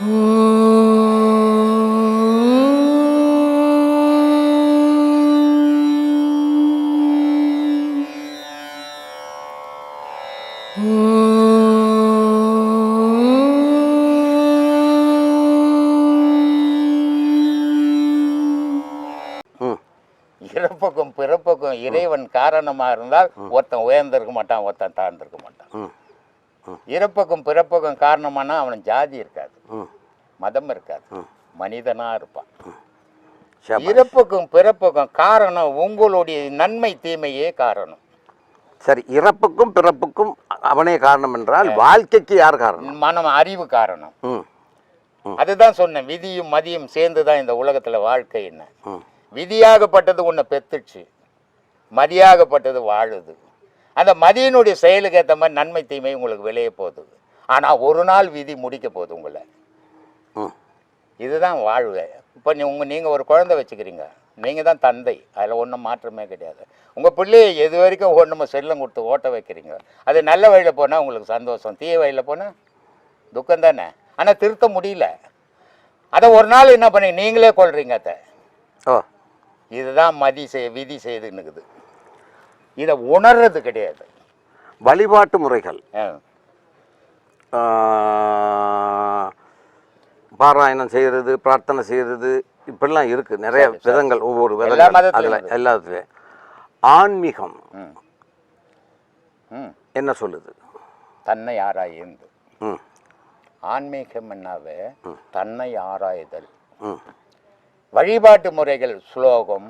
இறப்புக்கும் பிறப்புக்கும் இறைவன் காரணமா இருந்தால் ஒருத்தன் உயர்ந்திருக்க மாட்டான், ஒருத்தன் தாழ்ந்திருக்க மாட்டான். இறப்புக்கும் பிறப்புக்கும் காரணமானா அவன் ஜாதி இருக்காது, மதம் இருக்காது, மனிதனா இருப்பான். இறப்புக்கும் பிறப்புக்கும் காரணம் உங்களுடைய நன்மை தீமையே காரணம். சரி, இறப்புக்கும் பிறப்புக்கும் அவனே காரணம் என்றால் வாழ்க்கைக்கு யார் காரணம்? மனம், அறிவு காரணம். அதுதான் சொன்னேன், விதியும் மதியும் சேர்ந்துதான் இந்த உலகத்துல வாழ்க்கை. என்ன விதியாகப்பட்டது உன்னை பெத்துச்சு, மதியாகப்பட்டது வாழுது. அந்த மதியினுடைய செயலுக்கு ஏற்ற மாதிரி நன்மை தீமை உங்களுக்கு விளைய போகுது. ஆனால் ஒரு நாள் விதி முடிக்க போகுது உங்களை. இதுதான் வாழ்வு. இப்போ நீங்கள் ஒரு குழந்தை வச்சுக்கிறீங்க, நீங்கள் தான் தந்தை, அதில் ஒன்றும் மாற்றமே கிடையாது. உங்கள் பிள்ளையை எது வரைக்கும் ஒன்றும் செல்லம் கொடுத்து ஓட்ட வைக்கிறீங்க. அது நல்ல வழியில் போனால் உங்களுக்கு சந்தோஷம், தீய வழியில் போனால் துக்கம் தானே. ஆனால் திருத்த முடியல. அதை ஒரு நாள் என்ன பண்ணி நீங்களே கொள்றீங்க. அதை இதுதான் விதி செய்துன்னுக்குது. இதை உணர்றது கிடையாது. வழிபாட்டு முறைகள், பாராயணம் செய்கிறது, பிரார்த்தனை செய்கிறது, இப்படிலாம் இருக்கு நிறைய விதங்கள். ஒவ்வொரு எல்லாத்துலேயும் ஆன்மீகம் என்ன சொல்லுது? தன்னை ஆராய்ந்து. ஆன்மீகம் என்னாவே தன்னை ஆராய்தல். வழிபாட்டு முறைகள் ஸ்லோகம்,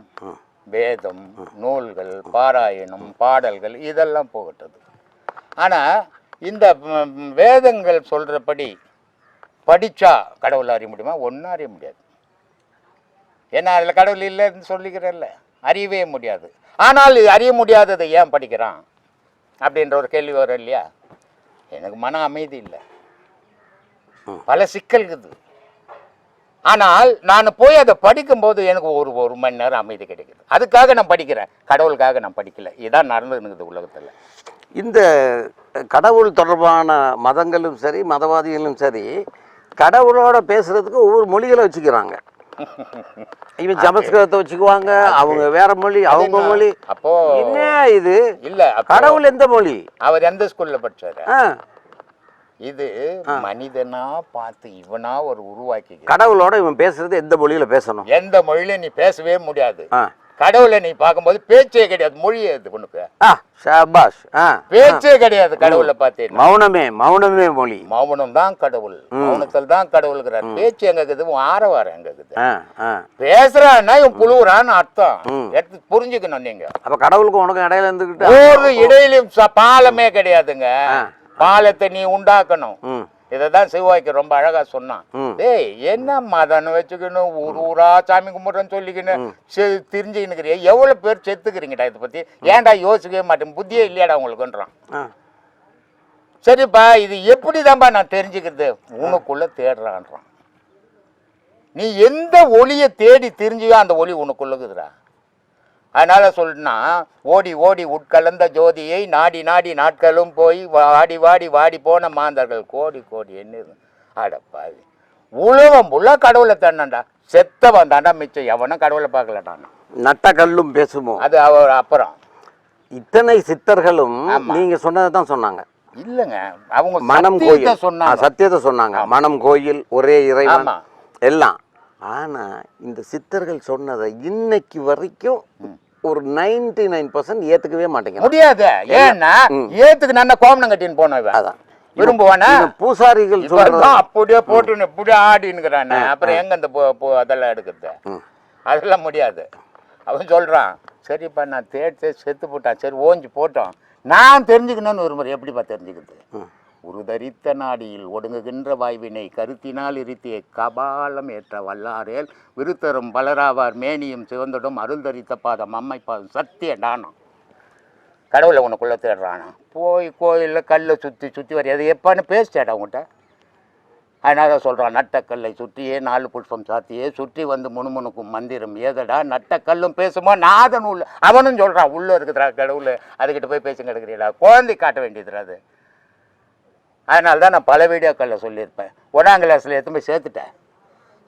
வேதம், நூல்கள், பாராயணம், பாடல்கள் இதெல்லாம் போகட்டது. ஆனால் இந்த வேதங்கள் சொல்கிறபடி படித்தா கடவுளை அறிய முடியுமா? ஒன்றும் அறிய முடியாது. ஏன்னா அதில் கடவுள் இல்லைன்னு சொல்லிக்கிறல்ல, அறியவே முடியாது. ஆனால் அறிய முடியாததை ஏன் படிக்கிறான் அப்படின்ற ஒரு கேள்வி வரும் இல்லையா? எனக்கு மன அமைதி இல்லை, பல சிக்கல் இருக்குது. ஆனால் நான் போய் அதை படிக்கும்போது எனக்கு ஒரு மணி நேரம் அமைதி கிடைக்குது. அதுக்காக நான் படிக்கிறேன், கடவுளுக்காக நான் படிக்கல. இதான் நடந்துருக்குது உலகத்தில். இந்த கடவுள் தொடர்பான மதங்களும் சரி, மதவாதிகளும் சரி, கடவுளோட பேசுறதுக்கு ஒவ்வொரு மொழிகளை வச்சுக்கிறாங்க. இவன் சமஸ்கிருதத்தை வச்சுக்குவாங்க, அவங்க வேற மொழி, அவங்க மொழி. அப்போ என்ன இது? இல்ல, கடவுள் எந்த மொழி? அவர் எந்த ஸ்கூல்ல படிச்சாரு? இது மனிதனா பார்த்து இவனா ஒரு உருவாக்கி. கடவுளோட இவன் பேசுறது எந்த மொழியில பேசணும்? எந்த மொழியில நீ பேசவே முடியாது. கடவுளை நீ பார்க்கும்போது பேச்சே கிடையாது, மொழியே இது உனக்கு. பேச்சே கிடையாது கடவுளை பார்த்து. மௌனமே மொழி. மௌனம் தான் கடவுள், மௌனத்தில் தான் கடவுளுங்கிறார். பேச்சு எங்க இருக்குது, ஆரவாரம் எங்க இருக்குது. பேசுறான்னா இவன் புழுவுறான்னு அர்த்தம் எடுத்து புரிஞ்சுக்கணும் நீங்க. அப்ப கடவுளுக்கு உனக்கு இடையில இருந்துகிட்டு ஒரு இடையிலும் பாலமே கிடையாதுங்க. பாலத்தை நீ உண்டாக்கணும். இதைதான் சிவாய்க்கு ரொம்ப அழகா சொன்னான். டேய், என்ன மதன்னு வச்சுக்கணும், ஊரா சாமி கும்பிட்றன்னு சொல்லிக்கணும் தெரிஞ்சுக்கினுக்கிறிய. எவ்வளவு பேர் செத்துக்கிறீங்கடா, இதை பத்தி ஏன்டா யோசிக்கவே மாட்டேன், புத்தியே இல்லையாடா உங்களுக்குன்றான். சரிப்பா, இது எப்படிதான்பா நான் தெரிஞ்சுக்கிறது? உனக்குள்ள தேடுறான்றான். நீ எந்த ஒளியை தேடி தெரிஞ்சியோ அந்த ஒளி உனக்குள்ளக்குதுடா. அதனால சொல்லுனா, ஓடி ஓடி உட்கலந்த ஜோதியை நாடி நாடி நாட்களும் போய் வாடி வாடி வாடி போன மாந்தர்கள் கோடி கோடி என்ன. அடப்பாவி, உலகம் உள்ள கடவுளை தாண்டாண்டா, செத்தவன் தாண்டா மிச்சம், எவனும் கடவுளை பார்க்கலடான். நட்ட கல்லும் பேசுமோ, அது அவர். அப்புறம் இத்தனை சித்தர்களும் நீங்க சொன்னதை தான் சொன்னாங்க. இல்லைங்க, அவங்க மனம் கோயில் சொன்னாங்க, சத்தியத்தை சொன்னாங்க. மனம் கோயில், ஒரே இறைவன் எல்லாம். ஆனா இந்த சித்தர்கள் சொன்னதை இன்னைக்கு வரைக்கும் ஒரு 99% ஏத்துக்கவே மாட்டேங்க முடியாது. ஏன்னா ஏத்துக்கு நான் கோமணம் கட்டின்னு போனவன் அதான் விரும்புவானா? பூசாரிகள் அப்படியே போட்டு இப்படியே ஆடினுக்கிறான். அப்புறம் எங்க அந்த அதெல்லாம் எடுக்கிறது? அதெல்லாம் முடியாது. அவன் சொல்றான், சரிப்பா நான் தேடி செத்து போட்டான், சரி ஓஞ்சி போட்டோம், நான் தெரிஞ்சுக்கணும்னு ஒரு முறை. எப்படிப்பா தெரிஞ்சுக்கிறது? ஒரு தரித்த நாடியில் ஒடுங்குகின்ற வாய்வினை கருத்தினால் இருத்திய கபாலம் ஏற்ற வல்லாரேல் விருத்தரும் பலராவார் மேனியும் சிவந்தடும் அருள் தரித்த பாதம் அம்மை பாதம் சத்திய டானம். கடவுளை உனக்குள்ளே தேடுறானா? போய் கோயிலில் கல்லை சுற்றி சுற்றி வரையாது. அது எப்பான்னு பேசிட்டாடா உங்கள்கிட்ட. அதனால சொல்கிறான், நட்டக்கல்லை சுற்றியே 4 புஷ்பம் சாத்தியே சுற்றி வந்து முணுமுணுக்கும் மந்திரம் ஏதடா நட்டக்கல்லும் பேசுமோ நாதன் உள்ள. அவனும் சொல்கிறான், உள்ளே இருக்குதுடா கடவுள், அதுக்கிட்ட போய் பேசி கிடக்குறீடா. குழந்தை காட்ட வேண்டியதுடா அது. அதனால தான் நான் பல வீடியோக்களில் சொல்லியிருப்பேன். 1ஆம் கிளாஸில் எடுத்து போய் சேர்த்துட்டேன்,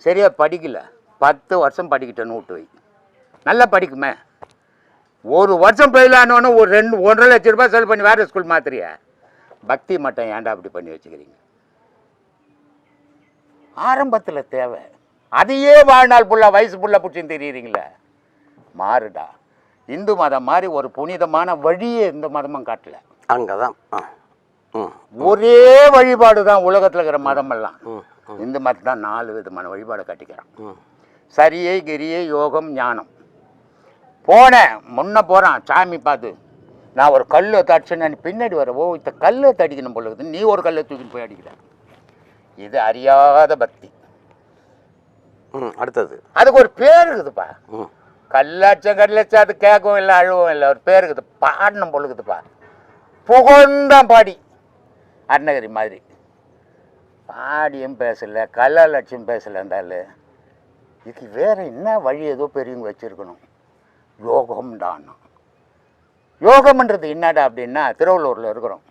சரியாக படிக்கல, 10 வருஷம் படிக்கிட்டேன்னு விட்டு வை. நல்லா படிக்குமே. ஒரு வருஷம் ஃபெயிலானோன்னு ஒரு 1.5 லட்ச ரூபாய் செலவு பண்ணி வேறு ஸ்கூல் மாத்திரியா? பக்தி மட்டும் ஏன்டா அப்படி பண்ணி வச்சுக்கிறீங்க? ஆரம்பத்தில் தேவை, அதையே வாழ்நாள் ஃபுல்லாக வயசு ஃபுல்லாக பிடிச்சின்னு தெரியுறீங்களே. மாறுடா. இந்து மதம் மாதிரி ஒரு புனிதமான வழியே இந்த மதமும் காட்டல. அங்கே தான் ஒரே வழிபாடு தான் உலகத்தில் இருக்கிற மதமெல்லாம். இந்து மதம் தான் 4 விதமான வழிபாடு கட்டிக்கிறான். சரியை, கிரியை, யோகம், ஞானம். போனேன், முன்ன போகிறான் சாமி பார்த்து, நான் ஒரு கல்லை தடிச்சேன்னு பின்னாடி வர, ஓ இந்த கல்லை தடிக்கணும் போல இருக்குது, நீ ஒரு கல்லை தூக்கின்னு போய் அடிக்கிற. இது அறியாத பக்தி. அடுத்தது அதுக்கு ஒரு பேர் இருக்குதுப்பா. கல்லாச்சம் கல்லாச்சம் அது கேட்கவும் இல்லை அழுவும் இல்லை, ஒரு பேர் இருக்குது. பாடணும் போல இருக்குதுப்பா. புகழ்ந்தான் பாடி, அருணகிரி மாதிரி பாடியும் பேசலை, கல்லாலட்சியம் பேசலை. இருந்தாலும் இதுக்கு வேறு என்ன வழி ஏதோ பெரியவங்க வச்சுருக்கணும். யோகம் தான். யோகம்ன்றது என்னடா அப்படின்னா, திருவள்ளூரில் இருக்கிறோம்,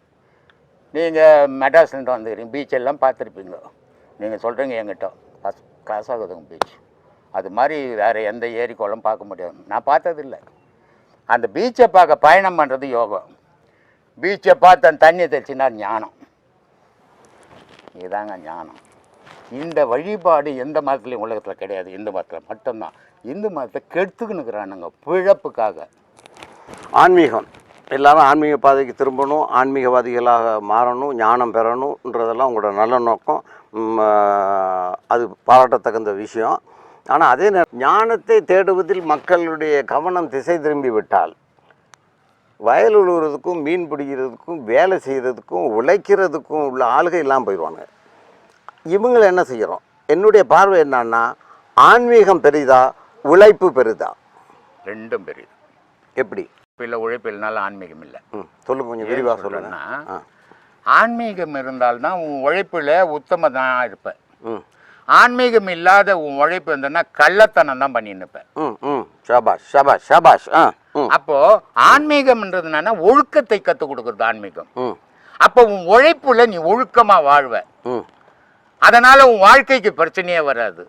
நீங்கள் மெட்ராஸ்லேருந்து வந்துக்கிறீங்க, பீச்செல்லாம் பார்த்துருப்பீங்க. நீங்கள் சொல்கிறீங்க என்கிட்ட ஃபஸ்ட் கிளாஸ் ஆகுதுங்க பீச். அது மாதிரி வேறு எந்த ஏரி குளம் பார்க்க முடியாது. நான் பார்த்ததில்லை. அந்த பீச்சை பார்க்க பயணம் பண்ணுறது யோகம். பீச்சை பார்த்து அந்த தண்ணியை தெளிச்சுன்னா ஞானம். இதுதாங்க ஞானம். இந்த வழிபாடு எந்த மதத்துலையும் உலகத்தில் கிடையாது, இந்து மதத்தில் மட்டும்தான். இந்து மதத்தை கெடுத்துக்கினுக்கிறானுங்க பிழப்புக்காக. ஆன்மீகம் எல்லாரும் ஆன்மீக பாதைக்கு திரும்பணும், ஆன்மீகவாதிகளாக மாறணும், ஞானம் பெறணுன்றதெல்லாம் உங்களோட நல்ல நோக்கம். அது பாராட்டத்தகுந்த விஷயம். ஆனால் அதே நேரம் ஞானத்தை தேடுவதில் மக்களுடைய கவனம் திசை திரும்பி விட்டால் வயல் உழுவுறதுக்கும், மீன் பிடிக்கிறதுக்கும், வேலை செய்கிறதுக்கும், உழைக்கிறதுக்கும் உள்ள ஆளுகை எல்லாம் போயிடுவாங்க. இவங்களை என்ன செய்கிறோம்? என்னுடைய பார்வை என்னன்னா, ஆன்மீகம் பெரிதா, உழைப்பு பெரிதா? ரெண்டும் பெரிது. எப்படி? இல்லை உழைப்பில்னால ஆன்மீகம் இல்லை. சொல்லுங்க, கொஞ்சம் விரிவாக சொல்லுன்னா. ஆன்மீகம் இருந்தால்தான் உன் உழைப்பில் உத்தமதான் இருப்பேன். ஆன்மீகம் இல்லாத உன் உழைப்பு இருந்ததுன்னா கள்ளத்தனம் தான் பண்ணின்னு இருப்பேன். ஷபாஷ் ஷபாஷ் ஷபாஷ். அப்போ ஆன்மீகம்ன்றது என்னன்னா ஒழுக்கத்தை கற்றுக் கொடுக்குறது ஆன்மீகம். அப்போ உன் உழைப்புல நீ ஒழுக்கமா வாழ்வ, அதனால உன் வாழ்க்கைக்கு பிரச்சனையே வராது.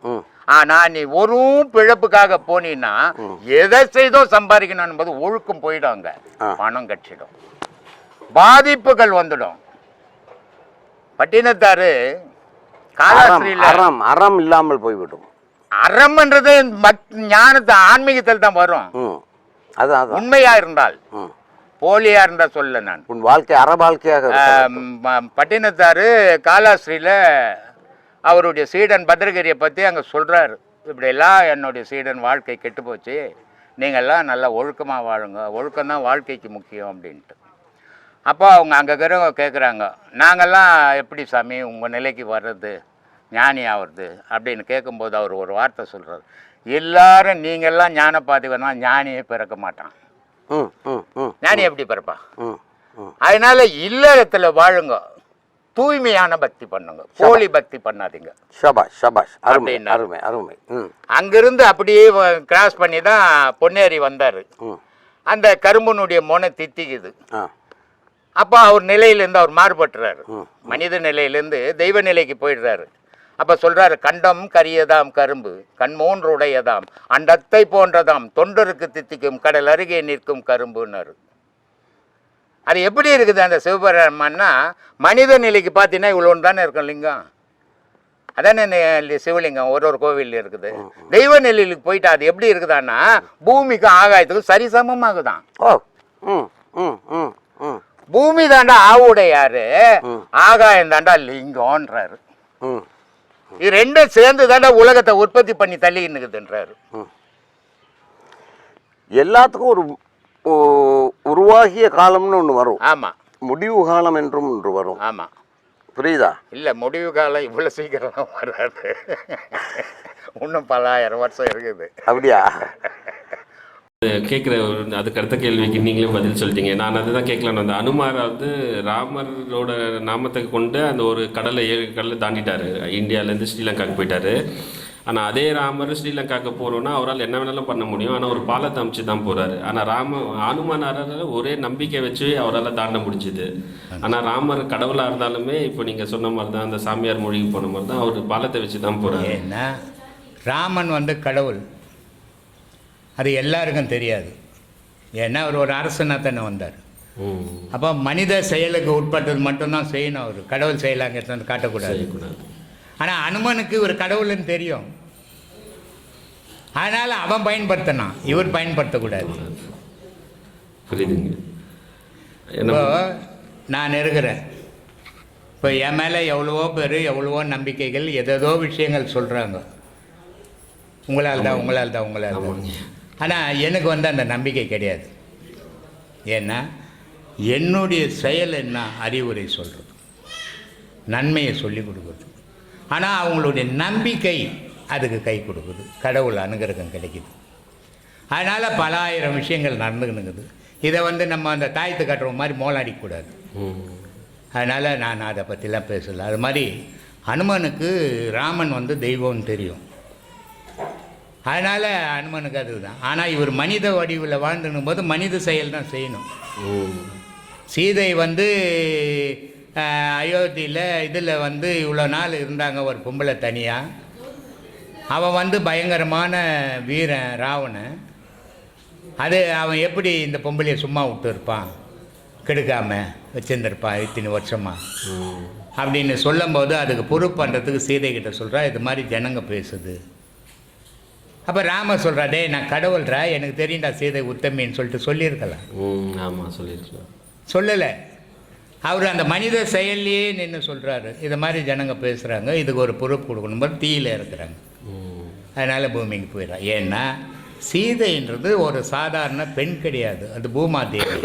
ஆனா நீ ஒரு பிழப்புக்காக போனீன்னா எதை செய்தோ சம்பாதிக்கணும் என்பது ஒழுக்கம் போயிடும், பணம் கட்சிடும், பாதிப்புகள் வந்துடும். பட்டினத்தாரு அறம் இல்லாமல் போய்விடும். அறம்ன்றது ஞானத்தை ஆன்மீகத்தில் தான் வரும். உண்மையா இருந்தால், போலியா இருந்தா சொல்ல நான் உன் வாழ்க்கை அற வாழ்க்கையாக. பட்டினத்தாரு காலாஸ்ரீல அவருடைய சீடன் பத்ரகிரியை பற்றி அங்கே சொல்கிறாரு, இப்படியெல்லாம் என்னுடைய சீடன் வாழ்க்கை கெட்டு போச்சு, நீங்கள்லாம் நல்லா ஒழுக்கமாக வாழுங்க, ஒழுக்கம்தான் வாழ்க்கைக்கு முக்கியம் அப்படின்ட்டு. அப்போ அவங்க அங்கே இருக்கிறவங்க கேட்குறாங்க, நாங்கள்லாம் எப்படி சாமி உங்கள் நிலைக்கு வர்றது, ஞானி ஆகிறது அப்படின்னு கேட்கும்போது அவர் ஒரு வார்த்தை சொல்கிறார், எல்லாரும் நீங்கள்லாம் ஞானப்பாதி வேணா ஞானியே பிறக்க மாட்டான். ஞானி எப்படி பிறப்பான்? அதனால இல்லறத்தில் வாழுங்க, தூய்மையான பக்தி பண்ணுங்க, போலி பக்தி பண்ணாதீங்க. ஷபாஷ் ஷபாஷ், அருமை அருமை அருமை. அங்கிருந்து அப்படியே கிராஸ் பண்ணி தான் பொன்னேரி வந்தார். அந்த கரும்பனுடைய மொனை தித்திக்குது. அப்போ அவர் நிலையிலேருந்து அவர் மாறுபட்டுறாரு, மனித நிலையிலேருந்து தெய்வ நிலைக்கு போயிடுறாரு. அப்போ சொல்கிறாரு, கண்டம் கரியதாம் கரும்பு, கண்மூன்று உடையதாம், அண்டத்தை போன்றதாம், தொண்டருக்கு தித்திக்கும் கடல் அருகே நிற்கும் கரும்புன்னாரு. அது எப்படி இருக்குது அந்த சிவபெருமான்னா, மனித நிலைக்கு பார்த்தீங்கன்னா இவ்வளோன்னு தானே இருக்கும் லிங்கம், அதானே சிவலிங்கம் ஒரு கோவில் இருக்குது. தெய்வ நிலைக்கு போயிட்டு அது எப்படி இருக்குதான்னா பூமிக்கும் ஆகாயத்துக்கும் சரிசமமாகுதான். பூமி தாண்டா ஆவுடையாரு, ஆகாயம் தாண்டா லிங்கம்ன்றாரு. இது ரெண்டும் சேர்ந்து தாண்டா உலகத்தை உற்பத்தி பண்ணி தள்ளிக்கின்னுக்குதுன்றாரு. எல்லாத்துக்கும் ஒரு உருவாகிய காலம்னு ஒன்று வரும். ஆமாம், முடிவு காலம் என்றும் ஒன்று வரும். ஆமாம், புரியுதா? இல்லை முடிவு காலம் இவ்வளோ சீக்கிரம் வராது, இன்னும் பல ஆயிரம் வருஷம் இருக்குது. அப்படியா? கேட்குற அதுக்கு அடுத்த கேள்விக்கு நீங்களே பதில் சொல்லிட்டீங்க. நான் அதுதான் கேட்கலான்னு வந்தேன். அனுமார் வந்து ராமரோட நாமத்தை கொண்டு அந்த ஒரு கடலை 7 கடலை தாண்டிட்டாரு, இந்தியாவிலேருந்து ஸ்ரீலங்காவுக்கு போயிட்டாரு. ஆனால் அதே ராமர் ஸ்ரீலங்காவுக்கு போகிறோன்னா அவரால் என்ன வேணாலும் பண்ண முடியும். ஆனால் ஒரு பாலத்தை அமைச்சு தான் போகிறாரு. ஆனால் அனுமானாரால் ஒரே நம்பிக்கை வச்சு அவரால் தாண்ட முடிஞ்சுது. ஆனால் ராமர் கடவுளாக இருந்தாலுமே இப்போ நீங்கள் சொன்ன மாதிரி தான், அந்த சாமியார் மொழிக்கு போன மாதிரி தான் அவர் பாலத்தை வச்சு தான் போகிறாரு. ஏன்னா ராமன் வந்து கடவுள், அது எல்லாருக்கும் தெரியாது. ஏன்னா அவர் ஒரு அரசனாக தானே வந்தார். அப்போ மனித செயலுக்கு உட்பட்டது மட்டும்தான் செய்யணும். அவர் கடவுள் செயலாங்கிறது காட்டக்கூடாது. ஆனால் அனுமனுக்கு ஒரு கடவுள்னு தெரியும், அதனால் அவன் பயன்படுத்தினான், இவர் பயன்படுத்தக்கூடாது. புரியுதுங்க. இப்போ நான் இருக்கிறேன், இப்போ என் மேலே எவ்வளவோ பேர் எவ்வளவோ நம்பிக்கைகள் எதோ விஷயங்கள் சொல்கிறாங்க, உங்களால் தான். ஆனால் எனக்கு வந்து அந்த நம்பிக்கை கிடையாது. ஏன்னா என்னுடைய செயல் என்ன, அறிவுரை சொல்கிறது, நன்மையை சொல்லி கொடுக்குறது. ஆனால் அவங்களுடைய நம்பிக்கை அதுக்கு கை கொடுக்குது, கடவுள் அனுகிரகம் கிடைக்குது. அதனால் பல ஆயிரம் விஷயங்கள் நடந்துக்கினுக்குது. இதை வந்து நம்ம அந்த தாயத்து கட்டுற மாதிரி மோலாடிக்கூடாது. அதனால் நான் அதை பற்றிலாம் பேசலை. அது மாதிரி அனுமனுக்கு ராமன் வந்து தெய்வம்னு தெரியும், அதனால் அனுமனுக்கு அதுதான். ஆனால் இவர் மனித வடிவில் வாழ்ந்துடும் போது மனித செயல் தான் செய்யணும். சீதை வந்து அயோத்தியில் இதில் வந்து இவ்வளோ நாள் இருந்தாங்க ஒரு பொம்பளை தனியாக. அவன் வந்து பயங்கரமான வீரன் ராவணன். அது அவன் எப்படி இந்த பொம்பளையை சும்மா விட்டு இருப்பான், கெடுக்காமல் வச்சுருந்துருப்பான் இத்தனை வருஷமாக அப்படின்னு சொல்லும்போது அதுக்கு பொறுப்பு பண்ணுறதுக்கு சீதை கிட்ட சொல்கிறா, இது மாதிரி ஜனங்க பேசுது. அப்போ ராமர் சொல்கிறா, டே நான் கடவுள்றா, எனக்கு தெரியும்டா சீதை உத்தமின்னு சொல்லிட்டு சொல்லியிருக்கலாம். ஆமாம், சொல்லியிருக்கலாம். சொல்லலை. அவர் அந்த மனித செயல்லையே நின்று சொல்கிறாரு, இது மாதிரி ஜனங்க பேசுகிறாங்க, இதுக்கு ஒரு பொறுப்பு கொடுக்கணும் போது தீயில் இருக்கிறாங்க. அதனால் பூமிக்கு போயிடறான். ஏன்னா சீதைன்றது ஒரு சாதாரண பெண் கிடையாது, அது பூமாதேவி,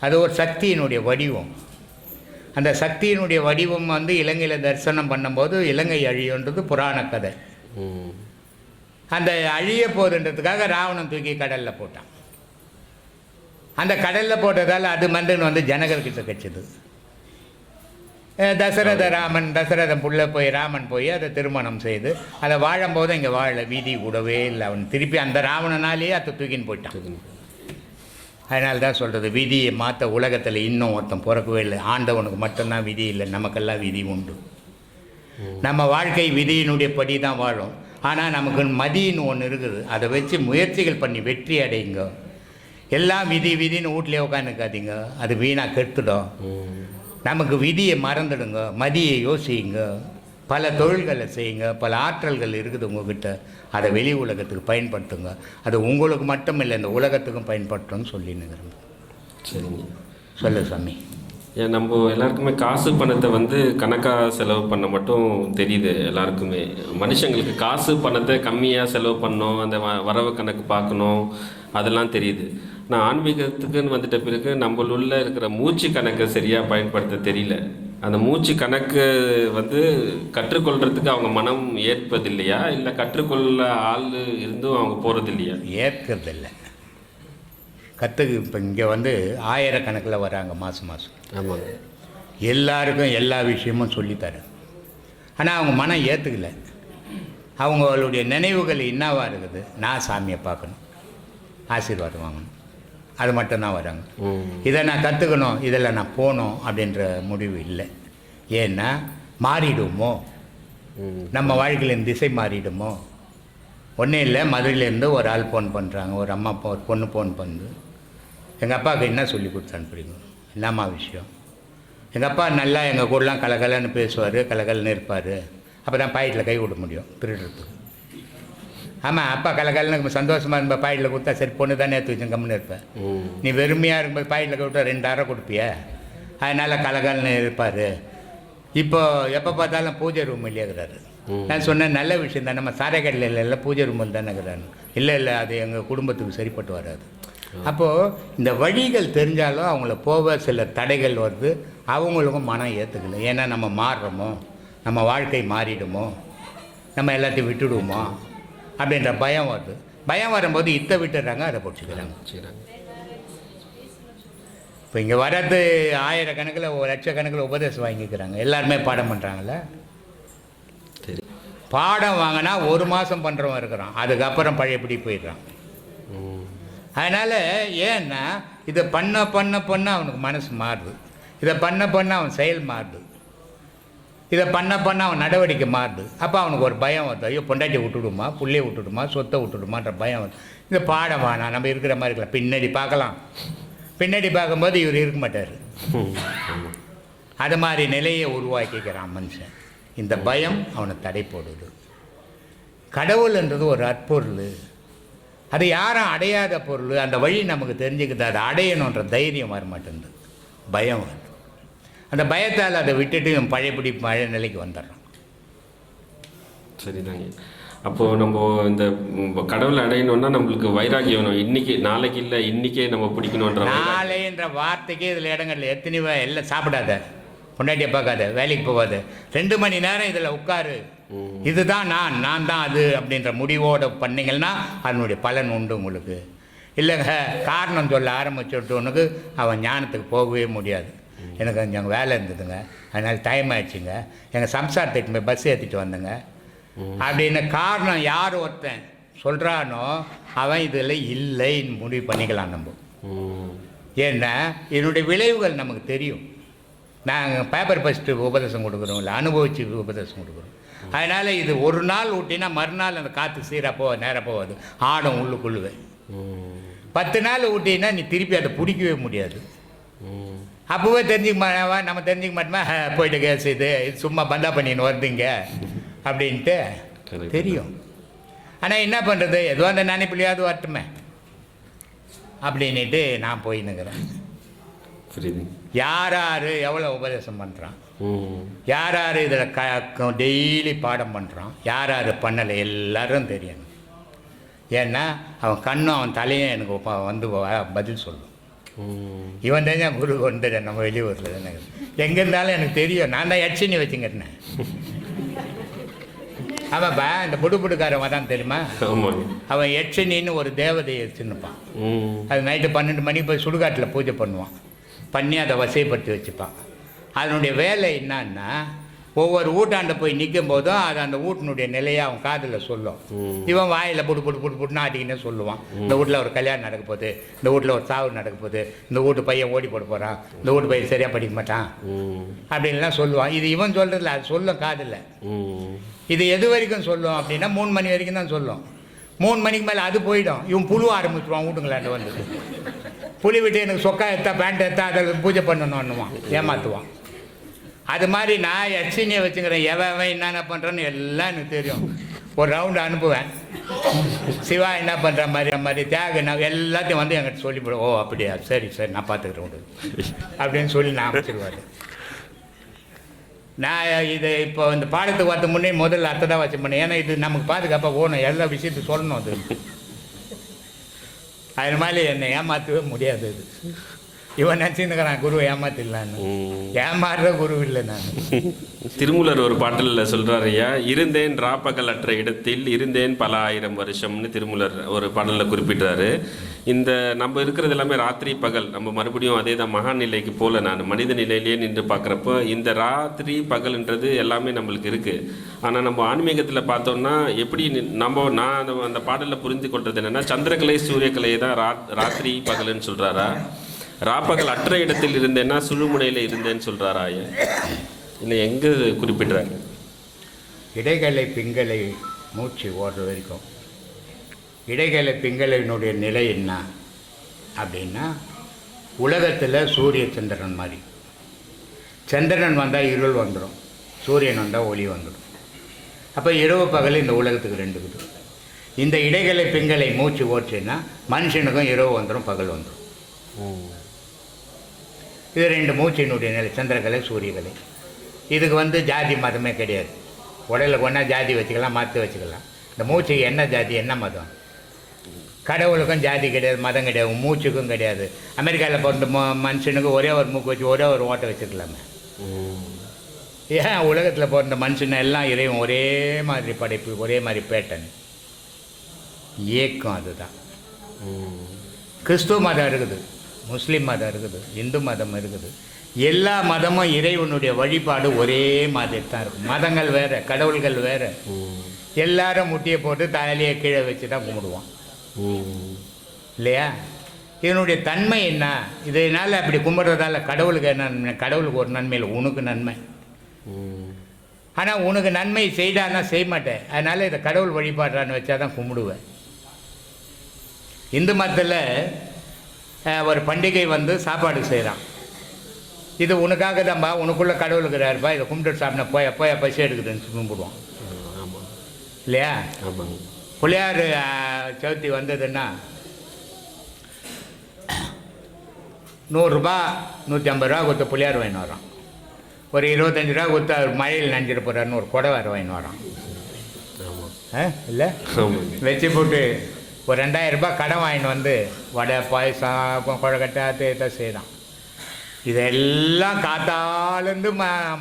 அது ஒரு சக்தியினுடைய வடிவம். அந்த சக்தியினுடைய வடிவம் வந்து இலங்கையில் தரிசனம் பண்ணும்போது இலங்கை அழியுன்றது புராண கதை. அந்த அழிய போகுதுன்றதுக்காக ராவணன் தூக்கி கடலில் போட்டான். அந்த கடலில் போட்டதால் அது மந்தன் வந்து ஜனகர்கிட்ட கட்சிது. தசரதன் புள்ள போய் ராமன் போய் அதை திருமணம் செய்து அதை வாழும்போது இங்கே வாழ வீதி கூடவே இல்லை. அவன் திருப்பி அந்த ராவணனாலேயே அதை தூக்கின்னு போயிட்டான். அதனால தான் சொல்கிறது, விதியை மாற்ற உலகத்தில் இன்னும் ஒருத்தன் பிறக்கவே இல்லை. ஆண்டவனுக்கு மட்டும்தான் விதி இல்லை, நமக்கெல்லாம் விதி உண்டு. நம்ம வாழ்க்கை விதியினுடைய படி தான் வாழும். ஆனால் நமக்கு மதின்னு ஒன்று இருக்குது, அதை வச்சு முயற்சிகள் பண்ணி வெற்றி அடையுங்க. எல்லாம் விதின்னு வீட்லேயே உட்காந்துக்காதீங்க, அது வீணாக கெடுத்துடும். நமக்கு விதியை மறந்துடுங்க, மதியை யோசிங்க, பல தொழில்களை செய்யுங்க, பல ஆற்றல்கள் இருக்குது உங்ககிட்ட, அதை வெளி உலகத்துக்கு பயன்படுத்துங்க. அது உங்களுக்கு மட்டும் இல்லை, இந்த உலகத்துக்கும் பயன்படுத்தும்னு சொல்லின்னு விரும்புகிறேன். சரிங்க, சொல்லு சாமி. ஏன் நம்ம எல்லாருக்குமே காசு பணத்தை வந்து கணக்காக செலவு பண்ண மட்டும் தெரியுது எல்லாருக்குமே. மனுஷங்களுக்கு காசு பணத்தை கம்மியாக செலவு பண்ணணும், அந்த வரவு கணக்கு பார்க்கணும், அதெல்லாம் தெரியுது. நான் ஆன்மீகத்துக்குன்னு வந்துட்ட பிறகு நம்மளுள்ள இருக்கிற மூச்சு கணக்கை சரியாக பயன்படுத்த தெரியல. அந்த மூச்சு கணக்கு வந்து கற்றுக்கொள்கிறதுக்கு அவங்க மனம் ஏற்பது இல்லையா, இல்லை கற்றுக்கொள்ள ஆள் இருந்தும் அவங்க போகிறது இல்லையா? ஏற்கிறதில்லை. இப்போ இங்கே வந்து ஆயிரக்கணக்கில் வராங்க மாதம். ஆமாங்க. எல்லாருக்கும் எல்லா விஷயமும் சொல்லித்தரேன். ஆனால் அவங்க மனம் ஏற்றுக்கல. அவங்களுடைய நினைவுகள் என்னவாக இருக்குது, நான் சாமியை பார்க்கணும், ஆசீர்வாதம் வாங்கணும், அது மட்டும்தான் வராங்க. இதை நான் கற்றுக்கணும், இதில் நான் போகணும் அப்படின்ற முடிவு இல்லை. ஏன்னா மாறிடுமோ, நம்ம வாழ்க்கையில் திசை மாறிடுமோ. ஒன்றும் இல்லை, மதுரையிலேருந்து ஒரு ஆள் ஃபோன் பண்ணுறாங்க, ஒரு அம்மா ஒரு பொண்ணு ஃபோன் பண்ணுது, எங்கள் அப்பாவுக்கு என்ன சொல்லி கொடுத்து அனுப்புறீங்க, என்னம்மா விஷயம்? எங்கள் அப்பா நல்லா எங்கள் கூடலாம் கலகலன்னு பேசுவார், கலகலன்னு இருப்பார், அப்போ தான் பாக்கெட்டில் கை விட முடியும் திருடுறதுக்கு. ஆமாம், அப்பா கலகலன்னு சந்தோஷமாக இருப்பேன், பாக்கெட்டில் கொடுத்தா சரி பொண்ணு தானே எடுத்து வச்சு கம்முன்னு இருப்பேன். நீ வெறுமையாக இருக்கும்போது பாக்கெட்டில் கொடுத்தா 2000 கொடுப்பிய, அதனால் கலகலன்னு இருப்பார். இப்போது எப்போ பார்த்தாலும் பூஜை ரூம் இல்லையாகிறாரு. நான் சொன்னேன், நல்ல விஷயம் தான், நம்ம சாரைக்கடலில் இல்லை பூஜை ரூமில் தானே இருக்கிறான்னு. இல்லை அது எங்கள் குடும்பத்துக்கு சரிப்பட்டு வராது. அப்போது இந்த வழிகள் தெரிஞ்சாலும் அவங்கள போக சில தடைகள் வருது, அவங்களுக்கும் மனம் ஏற்றுக்கல. ஏன்னா நம்ம மாறுறோமோ, நம்ம வாழ்க்கை மாறிடுமோ, நம்ம எல்லாத்தையும் விட்டுடுவோமோ அப்படின்ற பயம் வருது. பயம் வரும்போது இத்தை விட்டுடுறாங்க, அதை பிடிச்சிக்கிறாங்க. இப்போ இங்கே வர்றது ஆயிரக்கணக்கில், 1,00,000 கணக்கில் உபதேசம் வாங்கிக்கிறாங்க, எல்லாருமே பாடம் பண்ணுறாங்கள. பாடம் வாங்கினா 1 மாதம் பண்ணுறவன் இருக்கிறான், அதுக்கப்புறம் பழையபடி போயிடுறான். அதனால் ஏன்னா இதை பண்ண பண்ண பண்ண அவனுக்கு மனசு மாறுது, இதை பண்ண பண்ண அவன் செயல் மாறுது, இதை பண்ண பண்ண அவன் நடவடிக்கை மாறுது. அப்போ அவனுக்கு ஒரு பயம் வருது, ஐயோ பொண்டாட்டி விட்டுடுமா, புள்ளையை விட்டுடுமா, சொத்தை விட்டுடுமான்ற பயம் வருது. இந்த பாடம் வேணாம், நம்ம இருக்கிற மாதிரி இருக்கலாம், பின்னாடி பார்க்கலாம். பின்னாடி பார்க்கும்போது இவர் இருக்க மாட்டார். அது மாதிரி நிலையை உருவாக்கிக்கிறான் மனுஷன். இந்த பயம் அவனை தடை போடுது. கடவுள்ன்றது ஒரு அற்பொருள், அது யாரும் அடையாத பொருள். அந்த வழி நமக்கு தெரிஞ்சுக்கிட்டு அதை அடையணுன்ற தைரியம் வர மாட்டேங்குது, பயம் வருது. அந்த பயத்தால் அதை விட்டுட்டு பழையபடி பழைய நிலைக்கு வந்துடுறோம். சரிதாங்க. அப்போது நம்ம இந்த கடவுளை அடையணும்னா நம்மளுக்கு வைராகியம் வேணும். இன்னைக்கு நாளைக்கு இல்லை, இன்னைக்கே நம்ம பிடிக்கணுன்ற நாளைன்ற வார்த்தைக்கு இதில் இடங்கள்ல எத்தனை எல்லாம் சாப்பிடாத, பொண்டாட்டியை பார்க்காத, வேலைக்கு போகாத, 2 மணி நேரம் இதில் உட்காரு, இதுதான் நான் தான் அது அப்படின்ற முடிவோடு பண்ணிங்கன்னா அதனுடைய பலன் உண்டு உங்களுக்கு. இல்லைங்க காரணம் சொல்ல ஆரம்பிச்சுட்டவனுக்கு அவன் ஞானத்துக்கு போகவே முடியாது. எனக்கு கொஞ்சம் வேலை இருந்ததுங்க, அதனால் டைம் ஆயிடுச்சுங்க, எங்கள் சம்சாரத்துக்கு போய் பஸ் ஏற்றிட்டு வந்தேங்க அப்படின்னு காரணம் யார் ஒருத்தன் சொல்கிறானோ அவன் இதில் இல்லைன்னு முடிவு பண்ணிக்கலாம் நம்ம. ஏன்னா என்னுடைய விளைவுகள் நமக்கு தெரியும். நாங்கள் பேப்பர் ஃபஸ்ட்டு உபதேசம் கொடுக்குறோம், இல்லை அனுபவிச்சு உபதேசம் கொடுக்குறோம். அதனால் இது ஒரு நாள் ஊட்டினா மறுநாள் அந்த காற்று சீராக நேராக போகாது, ஆடும் உள்ளுக்குள்ளுவே. 10 நாள் ஊட்டினா நீ திருப்பி அதை பிடிக்கவே முடியாது. அப்போவே தெரிஞ்சுக்க நம்ம தெரிஞ்சுக்க மாட்டோமா, போயிட்டு கேஸ் இது சும்மா பந்தா பண்ணின்னு வருதுங்க அப்படின்ட்டு தெரியும். ஆனால் என்ன பண்ணுறது, எதுவும் அந்த நினைப்பிலையாவது வரட்டுமே அப்படின்ட்டு நான் போயின்னுக்கிறேன். யார் யார் எவ்வளோ உபதேசம் பண்ணுறான், யார் யார் இதில் டெய்லி பாடம் பண்ணுறான், யார் யார் பண்ணலை எல்லாரும் தெரியணும். ஏன்னா அவன் கண்ணும் அவன் தலையும் எனக்கு வந்து பதில் சொல்லும். இவன் தான் குரு கொண்டு நம்ம வெளியூரில் தானே, எங்கே இருந்தாலும் எனக்கு தெரியும். நான் தான் யட்சினி வச்சுங்கிட்டேன். ஆமாப்பா, இந்த புடுக்காரன் வதான் தெரியுமா, அவன் யட்சினின்னு ஒரு தேவதையை வச்சுன்னுப்பான். அது நைட்டு 12 மணிக்கு போய் சுடுகாட்டில் பூஜை பண்ணுவான், பண்ணி அதை வசைப்படுத்தி வச்சுப்பான். அதனுடைய வேலை என்னன்னா, ஒவ்வொரு வீட்டாண்ட போய் நிற்கும் போதும் அது அந்த வீட்டினுடைய நிலையை அவன் காதில் சொல்லும். இவன் வாயில் புட்டுன்னு ஆட்டிக்கினே சொல்லுவான், இந்த வீட்டில் ஒரு கல்யாணம் நடக்க போகுது, இந்த வீட்டில் ஒரு சாவு நடக்க போகுது, இந்த வீட்டு பையன் ஓடி போட போகிறான், இந்த வீட்டு பையன் சரியாக படிக்க மாட்டான் அப்படின்லாம் சொல்லுவான். இது இவன் சொல்கிறதில்ல, அது சொல்லும் காதில். இது எது வரைக்கும் சொல்லும் அப்படின்னா 3 மணி வரைக்கும் தான் சொல்லும். 3 மணிக்கு மேலே அது போயிடும். இவன் புழு ஆரம்பிச்சுருவான் வீட்டுங்களாண்ட வந்து. புளி விட்டு எனக்கு சொக்கா எடுத்தா பேண்ட் எடுத்தா அதை பூஜை பண்ணணுன்னுவான், ஏமாற்றுவான். அது மாதிரி நான் யட்சினியை வச்சுக்கிறேன். எவன் என்னென்ன பண்ணுறேன்னு எல்லாம் எனக்கு தெரியும். ஒரு ரவுண்டு அனுப்புவேன், சிவா என்ன பண்ணுற மாதிரி தியாக நான் எல்லாத்தையும் வந்து என்கிட்ட சொல்லிவிடுவேன். ஓ அப்படியா, சரி சரி நான் பார்த்துக்கிறேன் அப்படின்னு சொல்லி நான் அமைச்சிருவாரு. நான் இதை இப்போ இந்த பாடத்துக்கு வரது முன்னே முதல்ல அத்தை தான் வச்சு பண்ணேன். ஏன்னா இது நமக்கு பாதுகாப்பாக போகணும், எல்லா விஷயத்தையும் சொல்லணும். அது மாதிரி என்னை ஏமாற்றவே முடியாது. இது இவன் நினச்சிருந்துக்கிறான் குருவை ஏமாத்திடலான்னு, ஏமாறுற குரு இல்லை நான். திருமூலர் ஒரு பாட்டில் சொல்கிறார் ஐயா, இருந்தேன் ராப்பகல் அற்ற இடத்தில் இருந்தேன் பல 1000 வருஷம்னு திருமூலர் ஒரு பாடலில் குறிப்பிட்டாரு. இந்த நம்ம இருக்கிறது எல்லாமே ராத்திரி பகல், நம்ம மறுபடியும் அதே தான் மகா நிலைக்கு போல நான் மனித நிலையிலேயே நின்று பார்க்குறப்போ இந்த ராத்திரி பகல்ன்றது எல்லாமே நம்மளுக்கு இருக்குது. ஆனால் நம்ம ஆன்மீகத்தில் பார்த்தோம்னா எப்படி நான் அந்த பாடலில் புரிந்து கொள்வது என்னென்னா, சந்திரகலை சூரியகலையை தான் ராத்திரி பகல்னு சொல்கிறாரா, ராப்பகல் அற்ற இடத்தில் இருந்தேன்னா சுழுமுனையில் இருந்தேன்னு சொல்கிறாரா ஐயா, இல்லை எங்கே குறிப்பிட்றாங்க? இடைகளை பிங்களை மூச்சு ஓடுற வரைக்கும் இடைகளை பிங்களினுடைய நிலை என்ன அப்படின்னா, உலகத்தில் சூரிய சந்திரன் மாதிரி. சந்திரன் வந்தால் இருள் வந்துடும், சூரியன் வந்தால் ஒளி வந்துடும். அப்போ இரவு பகல் இந்த உலகத்துக்கு 2 இருக்குது. இந்த இடைகளை பிங்களை மூச்சு ஓடுச்சுன்னா மனுஷனுக்கும் இரவு வந்துடும், பகல் வந்துடும். இது 2 மூச்சினுடைய நிலை, சந்திரகலை சூரியகலை. இதுக்கு ஜாதி மதமே கிடையாது. உடலில் கொண்டா ஜாதி வச்சுக்கலாம், மாற்று வச்சுக்கலாம். இந்த மூச்சுக்கு என்ன ஜாதி என்ன மதம்? கடவுளுக்கும் ஜாதி கிடையாது, மதம் கிடையாது, மூச்சுக்கும் கிடையாது. அமெரிக்காவில் பிறந்த மனுஷனுக்கு ஒரே ஒரு மூக்கு வச்சு ஒரே ஒரு ஓட்டை வச்சுக்கலாமே. ஏன் உலகத்தில் பிறந்த மனுஷன் எல்லாம் இறைவன் ஒரே மாதிரி படைப்பு, ஒரே மாதிரி பேட்டன் இயக்கம். அதுதான் கிறிஸ்துவ மதம் இருக்குது, முஸ்லீம் மதம் இருக்குது, இந்து மதம் இருக்குது, எல்லா மதமும் இறைவனுடைய வழிபாடு ஒரே மாதிரி தான் இருக்கும். மதங்கள் வேறு, கடவுள்கள் வேறு. எல்லாரும் முட்டியை போட்டு தலையிலேயே கீழே வச்சு தான் கும்பிடுவோம் இல்லையா? இதனுடைய தன்மை என்ன? இதனால் அப்படி கும்பிட்றதால கடவுளுக்கு என்ன நன்மை? கடவுளுக்கு ஒரு நன்மை இல்லை, உனக்கு நன்மை. ஆனால் உனக்கு நன்மை செய்தான்னா செய்ய மாட்டேன். அதனால் இதை கடவுள் வழிபாடுறான்னு வச்சா தான் கும்பிடுவேன். இந்து மதத்தில் ஒரு பண்டிகை வந்து சாப்பாடு செய்கிறான். இது உனக்காக தான்ப்பா, உனக்குள்ளே கடவுள் இருக்கிறாருப்பா, இதை கும்பிட்டு சாப்பிட்டா போய் பசி எடுக்குதுன்னு கும்பிடுவோம் இல்லையா? புளியார் சதுர்த்தி வந்ததுன்னா 100 ரூபா 150 ரூபா கொடுத்து புளியார் வாங்கின்னு வரோம். ஒரு 25 ரூபா கொடுத்து அவர் மழையில் நனைஞ்சிட்டு போகிறாருன்னு ஒரு குடை வேறு வாங்கின்னு வரோம். இல்லை வச்சு போட்டு ஒரு 2000 ரூபாய் கடன் வாங்கின்னு வந்து வடை பாயசம் குழக்கட்டை அதை செய்கிறான். இதெல்லாம் காத்தாலேருந்து